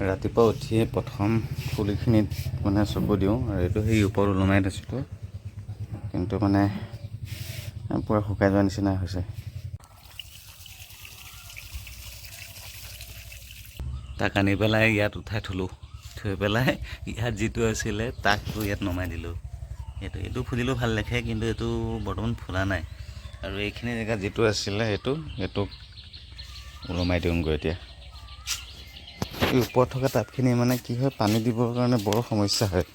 ৰাতিপুৱা উঠিয়ে প্ৰথম ফুলখিনিত মানে চকু দিওঁ আৰু এইটো সেই ওপৰত ওলোমাই থৈছিলোঁ, কিন্তু মানে পূৰা শুকাই যোৱা নিচিনা হৈছে। তাক আনি পেলাই ইয়াত উঠাই থলোঁ, থৈ পেলাই ইয়াত যিটো আছিলে তাকটো ইয়াত নমাই দিলোঁ। এইটো ফুলিলেও ভাল দেখে, কিন্তু এইটো বৰ্তমান ফুলা নাই। আৰু এইখিনি জেগাত যিটো আছিলে এইটো ওলমাই দিওঁগৈ এতিয়া। এই ওপৰত থকা টাবখিনি মানে কি হয়, পানী দিবৰ কাৰণে বৰ সমস্যা হয়।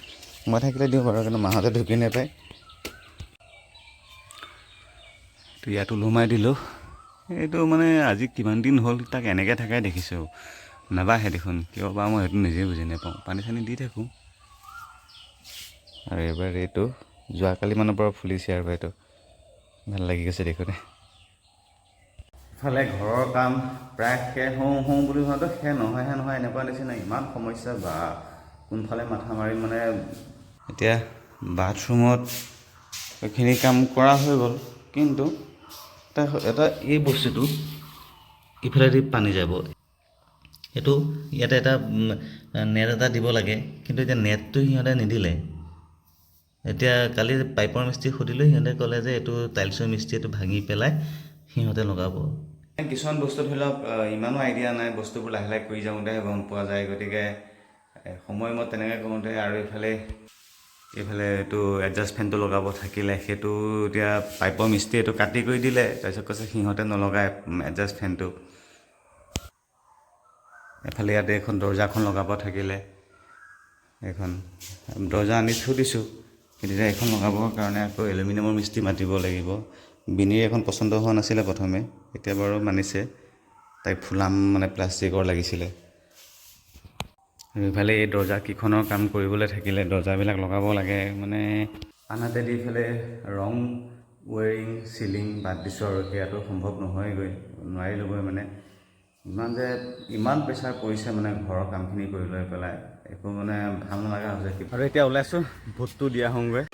মই থাকিলে দিওঁ বাৰু, কিন্তু মাহঁতে ঢুকি নাপায়। তো ইয়াত ওলোমাই দিলোঁ। এইটো মানে আজি কিমান দিন হ'ল তাক এনেকৈ থাকাই দেখিছোঁ, নাবাঢ়ে দেখোন কিয় বা, মই সেইটো নিজে বুজি নাপাওঁ। পানী চানী দি থাকোঁ। আৰু এইবাৰ এইটো যোৱাকালি মানৰ পৰা ফুলিছে আৰু এইটো ভাল লাগি গৈছে দেখোঁতে। ইফালে ঘৰৰ কাম প্ৰায় শেষ হওঁ বুলি ভাবোঁতে শেষ নহয় এনেকুৱা নিচিনা, ইমান সমস্যা বা কোনফালে মাথা মাৰি মানে। এতিয়া বাথৰুমত এইখিনি কাম কৰা হৈ গ'ল, কিন্তু এটা এই বস্তুটো ইফালেদি পানী যাব, এইটো ইয়াতে এটা নেট এটা দিব লাগে, কিন্তু এতিয়া নেটটো সিহঁতে নিদিলে। এতিয়া কালি পাইপৰ মিস্ত্ৰীক সুধিলোঁ, সিহঁতে ক'লে যে এইটো টাইলছৰ মিস্ত্ৰী, এইটো ভাঙি পেলাই সিহঁতে লগাব। কিছুমান বস্তু ধৰি লওক ইমানো আইডিয়া নাই, বস্তুবোৰ লাহে লাহে কৰি যাওঁতে গম পোৱা যায়, গতিকে সময়মত তেনেকৈ কৰোঁতে। আৰু এইফালে এইটো এডজাষ্ট ফেনটো লগাব থাকিলে, সেইটো এতিয়া পাইপৰ মিস্ত্ৰী এইটো কাটি কৰি দিলে, তাৰপিছত কৈছে সিহঁতে নলগায় এডজাষ্ট ফেনটো। এফালে ইয়াতে এখন দৰ্জাখন লগাব থাকিলে, এইখন দৰ্জা আনি থৈ দিছোঁ, কিন্তু এতিয়া এইখন লগাবৰ কাৰণে আকৌ এলুমিনিয়ামৰ মিস্ত্ৰী মাতিব লাগিব। বিনিৰ এখন পচন্দ হোৱা নাছিলে প্ৰথমে, এতিয়া বাৰু মানিছে। তাইক ফুলাম মানে প্লাষ্টিকৰ লাগিছিলে। আৰু ইফালে এই দৰ্জাকেইখনৰ কাম কৰিবলৈ থাকিলে, দৰ্জাবিলাক লগাব লাগে, মানে আনহাতে দি ইফালে ৰং, ৱেৰিং, চিলিং বাদ দিছোঁ, আৰু সেয়াটো সম্ভৱ নহয়গৈ, নোৱাৰিলোঁগৈ। মানে ইমান প্ৰেছাৰ পৰিছে মানে ঘৰৰ কামখিনি কৰি লৈ পেলাই, একো মানে ভাল নলগা হৈছে। আৰু এতিয়া ওলাইছোঁ, ভোটটো দিয়া হওঁগৈ।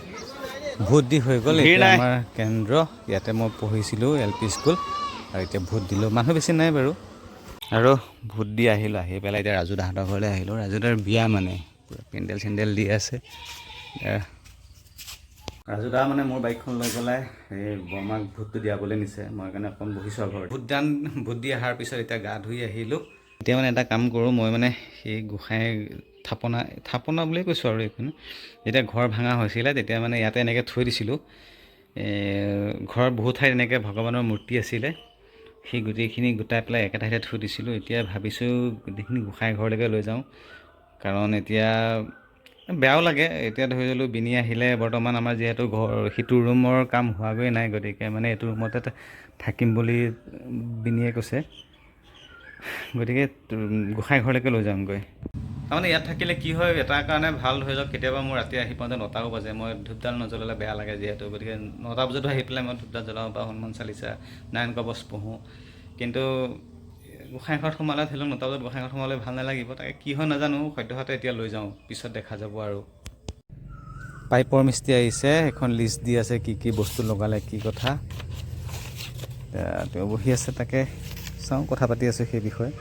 ভোট দি হৈ গ'ল, এতিয়া আমাৰ কেন্দ্ৰ, ইয়াতে মই পঢ়িছিলোঁ LP স্কুল, আৰু এতিয়া ভোট দিলোঁ। মানুহ বেছি নাই বাৰু। আৰু ভোট দি আহিলোঁ, আহি পেলাই এতিয়া ৰাজু দাহঁতৰ ঘৰলৈ আহিলোঁ। ৰাজু দাৰ বিয়া, মানে পূৰা পেণ্ডেল চেণ্ডেল দি আছে। ৰাজু দা মানে মোৰ বাইকখন লৈ পেলাই এই বৰমাক ভোটটো দিয়াবলৈ নিছে, মই কাৰণে অকণ বহিছোঁ আৰু ঘৰত। ভোট দি অহাৰ পিছত এতিয়া গা ধুই আহিলোঁ। এতিয়া মানে এটা কাম কৰোঁ, মই মানে সেই গোঁসাই থাপনা বুলিয়ে কৈছোঁ আৰু এইখন। যেতিয়া ঘৰ ভাঙা হৈছিলে, তেতিয়া মানে ইয়াতে এনেকৈ থৈ দিছিলোঁ। ঘৰত বহুত ঠাইত এনেকৈ ভগৱানৰ মূৰ্তি আছিলে, সেই গোটেইখিনি গোটাই পেলাই একে ঠাইতে থৈ দিছিলোঁ। এতিয়া ভাবিছোঁ গোটেইখিনি গোঁসাই ঘৰলৈকে লৈ যাওঁ, কাৰণ এতিয়া বেয়াও লাগে। এতিয়া ধৰি ললোঁ বিনি আহিলে, বৰ্তমান আমাৰ যিহেতু সিটো ৰুমৰ কাম হোৱাগৈ নাই, গতিকে মানে এইটো ৰুমতে থাকিম বুলি বিনিয়ে কৈছে, গতিকে গোঁসাই ঘৰলৈকে লৈ যামগৈ। তাৰমানে ইয়াত থাকিলে কি হয়, এটাৰ কাৰণে ভাল, ধৰি লওক কেতিয়াবা মোৰ ৰাতি আহি পাওঁতে 9টাও বাজে, মই ধূপডাল নজ্বলালে বেয়া লাগে যিহেতু, গতিকে 9টা বজাতো আহি পেলাই মই ধূপডাল জ্বলাওঁ বা হনুমান চালিচা, নাৰায়ণ কৱচ পঢ়োঁ। কিন্তু গোঁসাই ঘৰত সোমালে, ধৰি লওক 9টা বজাত গোঁসাই ঘৰত সোমালে ভাল নালাগিব। তাকে কি হয় নাজানো, সদ্যহতে এতিয়া লৈ যাওঁ, পিছত দেখা যাব। আৰু পাইপৰ মিস্ত্ৰী আহিছে, এখন লিষ্ট দি আছে কি কি বস্তু লগালে, কি কথা। তেওঁ বহি আছে, তাকে চাওঁ, কথা পাতি আছোঁ সেই বিষয়ে।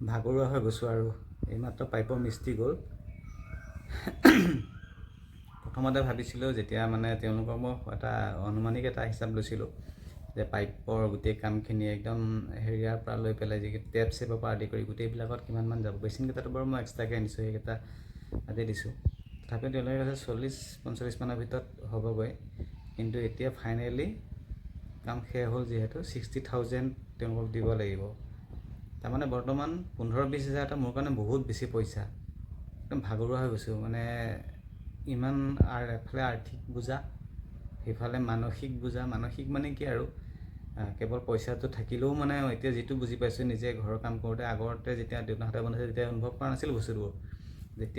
ভাগৰুৱা হৈ গৈছোঁ, আৰু এইমাত্ৰ পাইপৰ মিস্ত্ৰী গ'ল। প্ৰথমতে ভাবিছিলোঁ, যেতিয়া মানে তেওঁলোকৰ মই এটা আনুমানিক এটা হিচাপ লৈছিলোঁ, যে পাইপৰ গোটেই কামখিনি একদম হেৰিয়াৰ পৰা লৈ পেলাই, যি টেপ চেপৰ পৰা আদি কৰি গোটেইবিলাকত কিমানমান যাব। বেচিনকেইটাতো বাৰু মই এক্সট্ৰাকৈ আনিছোঁ, সেইকেইটা আদি দিছোঁ। তথাপিও তেওঁলোকে কৈছে 40-45 মানৰ ভিতৰত হ'বগৈ। কিন্তু এতিয়া ফাইনেলি কাম শেষ হ'ল যিহেতু 60,000 তেওঁলোকক দিব লাগিব। তাৰমানে বৰ্তমান 15-20 হাজাৰ এটা মোৰ কাৰণে বহুত বেছি পইচা। একদম ভাগৰুৱা হৈ গৈছোঁ, মানে ইমান এফালে আৰ্থিক বোজা, সেইফালে মানসিক বোজা। মানসিক মানে কি আৰু, কেৱল পইচাটো থাকিলেও মানে, এতিয়া যিটো বুজি পাইছোঁ নিজে ঘৰৰ কাম কৰোঁতে, আগতে যেতিয়া দেউতাহঁতে বনাইছে তেতিয়া অনুভৱ কৰা নাছিলোঁ বস্তুবোৰ।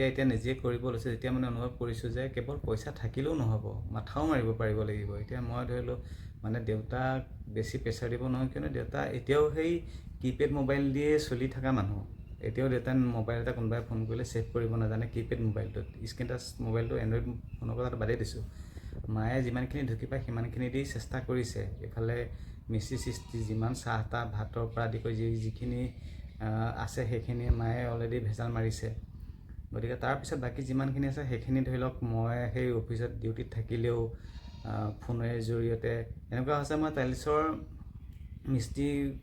এতিয়া নিজে কৰিব লৈছোঁ, যেতিয়া মানে অনুভৱ কৰিছোঁ যে কেৱল পইচা থাকিলেও নহ'ব, মাথাও মাৰিব পাৰিব লাগিব। এতিয়া মই ধৰি লওঁ মানে দেউতাক বেছি প্ৰেছাৰ দিব নহয়, কিয়নো দেউতা এতিয়াও সেই কিপেড মোবাইল দিয়ে চলি থকা মানুহ। এতিয়াও দেউতাই মোবাইল এটা কোনোবাই ফোন কৰিলে ছেভ কৰিব নাজানে, কিপেড মোবাইলটোত। স্ক্ৰীন টাচ মোবাইলটো, এণ্ড্ৰইড ফোনৰ কথাটো বাদেই দিছোঁ। মায়ে যিমানখিনি ঢুকি পায় সিমানখিনি দি চেষ্টা কৰিছে। এইফালে মিস্ত্ৰী চিস্ত্ৰী যিমান চাহ তাহ ভাতৰ পৰা আদি কৰি যিখিনি আছে সেইখিনি মায়ে অলৰেডি ভেজাল মাৰিছে। গতিকে তাৰপিছত বাকী যিমানখিনি আছে সেইখিনি ধৰি লওক মই সেই অফিচত ডিউটিত থাকিলেও ফোনেৰ জৰিয়তে এনেকুৱা হৈছে মই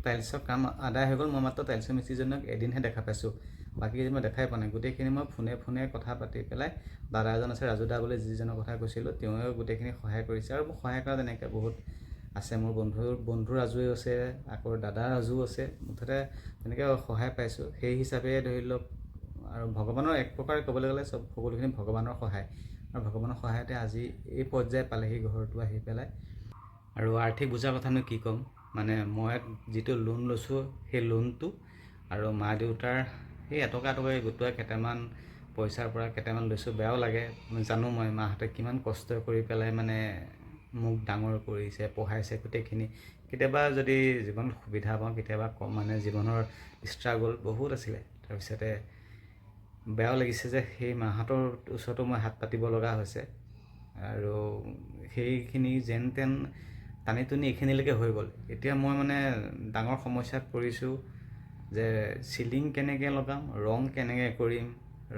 টাইলছৰ কাম আদায় হৈ গ'ল, মই মাত্ৰ টাইলছৰ মিস্ত্ৰীজনক এদিনহে দেখা পাইছোঁ, বাকী মই দেখাই পোৱা নাই। গোটেইখিনি মই ফোনে কথা পাতি পেলাই দাদা এজন আছে ৰাজু দা বুলি যিজনৰ কথা কৈছিলোঁ, তেওঁৱে গোটেইখিনি সহায় কৰিছে। আৰু মোক সহায় কৰা তেনেকৈ বহুত আছে, মোৰ বন্ধু ৰাজুৱে আছে, আকৌ দাদা ৰাজুও আছে, মুঠতে তেনেকৈ সহায় পাইছোঁ। সেই হিচাপে ধৰি লওক আৰু ভগৱানৰ এক প্ৰকাৰে ক'বলৈ গ'লে সকলোখিনি ভগৱানৰ সহায়, আৰু ভগৱানৰ সহায়তে আজি এই পৰ্যায় পালেহি ঘৰটো আহি পেলাই। আৰু আৰ্থিক বোজাৰ কথানো কি ক'ম, মানে মই যিটো লোন লৈছোঁ সেই লোনটো আৰু মা দেউতাৰ সেই এটকা গোটোৱা কেইটামান পইচাৰ পৰা কেইটামান লৈছোঁ। বেয়াও লাগে, জানো মই মাহঁতে কিমান কষ্ট কৰি পেলাই মানে মোক ডাঙৰ কৰিছে, পঢ়াইছে গোটেইখিনি। কেতিয়াবা যদি জীৱনত সুবিধা পাওঁ, কেতিয়াবা কম, মানে জীৱনৰ ষ্ট্ৰাগল বহুত আছিলে। তাৰপিছতে বেয়াও লাগিছে যে সেই মাহঁতৰ ওচৰতো মই হাত পাতিব লগা হৈছে, আৰু সেইখিনি যেন তেন টানি টুনি এইখিনিলৈকে হৈ গ'ল। এতিয়া মই মানে ডাঙৰ সমস্যাত পৰিছোঁ যে চিলিং কেনেকৈ লগাম, ৰং কেনেকৈ কৰিম।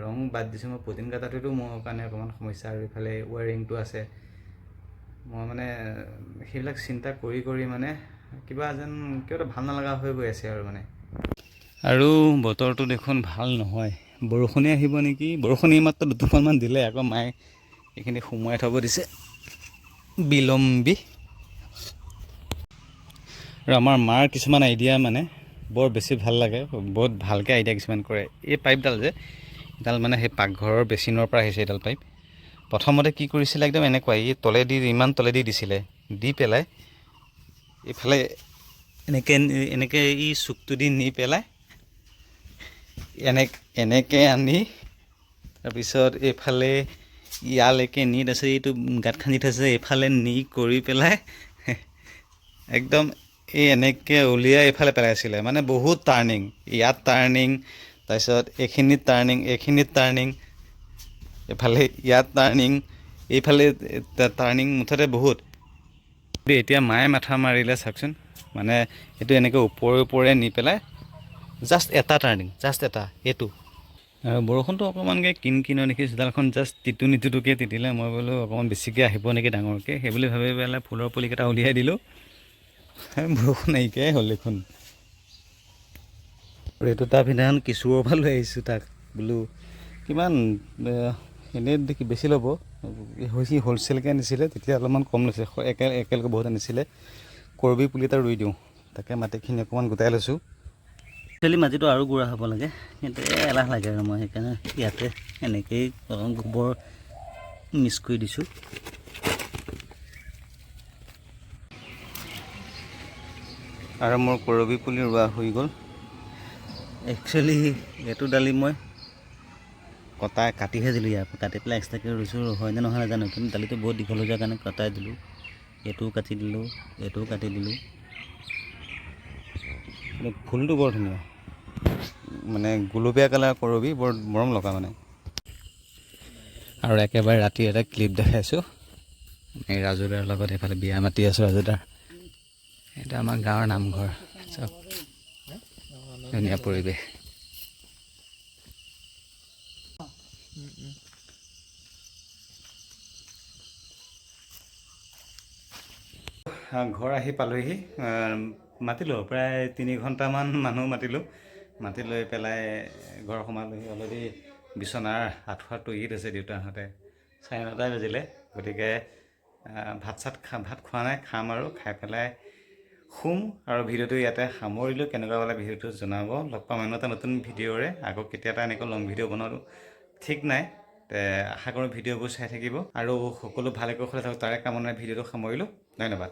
ৰং বাদ দিছোঁ, মই পুটিন কটাটোতো মোৰ কাৰণে অকণমান সমস্যা, আৰু ইফালে ৱায়াৰিংটো আছে। মই মানে সেইবিলাক চিন্তা কৰি মানে কিবা এটা ভাল নলগা হৈ গৈ আছে আৰু মানে। আৰু বতৰটো দেখোন ভাল নহয়, বৰষুণে আহিব নেকি। বৰষুণ এইমাত্ৰ দুটোপালমান দিলে, আকৌ মায়ে এইখিনি সোমোৱাই থ'ব দিছে বিলম্বী। আৰু আমাৰ মাৰ কিছুমান আইডিয়া মানে বৰ বেছি ভাল লাগে, বহুত ভালকৈ আইডিয়া কিছুমান কৰে। এই পাইপডাল এডাল মানে সেই পাকঘৰৰ বেচিনৰ পৰা আহিছে এইডাল পাইপ। প্ৰথমতে কি কৰিছিলে, একদম এনেকুৱাই এই ইমান তলেদি দিছিলে, দি পেলাই এইফালে এনেকৈ এই চুকটো দি নি পেলাই এনেকৈ আনি তাৰপিছত এইফালে ইয়ালৈকে নি, তাৰপিছত এইটো গাঁত খান্দি থৈছে, এইফালে নি কৰি পেলাই একদম এই এনেকৈ উলিয়াই এইফালে পেলাইছিলে। মানে বহুত টাৰ্ণিং, ইয়াত টাৰ্ণিং, তাৰপিছত এইখিনিত টাৰ্ণিং, এইফালে ইয়াত টাৰ্ণিং, এইফালে টাৰ্ণিং, মুঠতে বহুত। এতিয়া মায়ে মাথা মাৰিলে চাওকচোন, মানে এইটো এনেকৈ ওপৰে নি পেলাই জাষ্ট এটা টাৰ্ণিং, জাষ্ট এটা এইটো। আৰু বৰষুণটো অকণমানকৈ কিনকিনৰ দেখি চোতালখন জাষ্ট টিটুনিটুটুকৈ তিতিলে। মই বোলো অকণমান বেছিকৈ আহিব নেকি ডাঙৰকৈ, সেই বুলি ভাবি পেলাই ফুলৰ পুলিকেইটা উলিয়াই দিলোঁ। বৰষুণ নাইকিয়াই হ'ল দেখোন। আৰু এইটো তাৰ পিছদিনাখন কিশোৰৰ পৰা লৈ আহিছোঁ তাক, বোলো কিমান এনেই দেখি বেছি ল'ব, সি হ'লচেলকৈ আনিছিলে, তেতিয়া অলপমান কম লৈছে, একেলগে বহুত আনিছিলে। কৰবী পুলি এটা ৰুই দিওঁ, তাকে মাটিখিনি অকণমান গোটাই লৈছোঁ। একচুৱেলি মাটিটো আৰু গুড়া হ'ব লাগে, কিন্তু এলাহ লাগে আৰু মই সেইকাৰণে ইয়াতে এনেকৈয়ে গোবৰ মিক্স কৰি দিছোঁ। আৰু মোৰ কৰবী পুলি ৰোৱা হৈ গ'ল। একচুৱেলি এইটো ডালি মই কাটিহে দিলোঁ, ইয়াৰ পৰা কাটি পেলাই এক্সট্ৰাকৈ ৰুইছোঁ। হয়নে নহয় নাজানো, কিন্তু ডালিটো বহুত দীঘল হৈ যোৱাৰ কাৰণে কটাই দিলোঁ। এইটোও কাটি দিলোঁ, এইটোও কাটি দিলোঁ। ফুলটো বৰ ধুনীয়া, মানে গুলপীয়া কালাৰ কৰবী, বৰ মৰম লগা মানে। আৰু একেবাৰে ৰাতি এটা ক্লিপ দেখাইছোঁ, এই ৰাজুদাৰ লগত এইফালে বিয়া মাতি আছোঁ। ৰাজুদাৰ এইটো আমাৰ গাঁৱৰ নামঘৰ, চব ধুনীয়া পৰিৱেশ। ঘৰ আহি পালোঁহি, মাতিলোঁ প্ৰায় 3 ঘণ্টামান মানুহ মাতি লৈ পেলাই ঘৰ সোমালোহি। অলৰেডি বিচনাৰ আঁঠুৱা তৰি আছে দেউতাহঁতে, 9:30 বাজিলে। গতিকে ভাত খোৱা নাই, খাম আৰু খাই পেলাই শুম। আৰু ভিডিঅ'টো ইয়াতে সামৰিলোঁ। কেনেকুৱা পালে ভিডিঅ'টো জনাব। লগ পাম অন্য এটা নতুন ভিডিঅ'ৰে। আকৌ কেতিয়াবা এনেকৈ লং ভিডিঅ' বনাওঁ ঠিক নাই, আশা কৰোঁ ভিডিঅ'বোৰ চাই থাকিব। আৰু সকলো ভালে কুশলে থাকক তাৰে কামনাৰে ভিডিঅ'টো সামৰিলোঁ। ধন্যবাদ।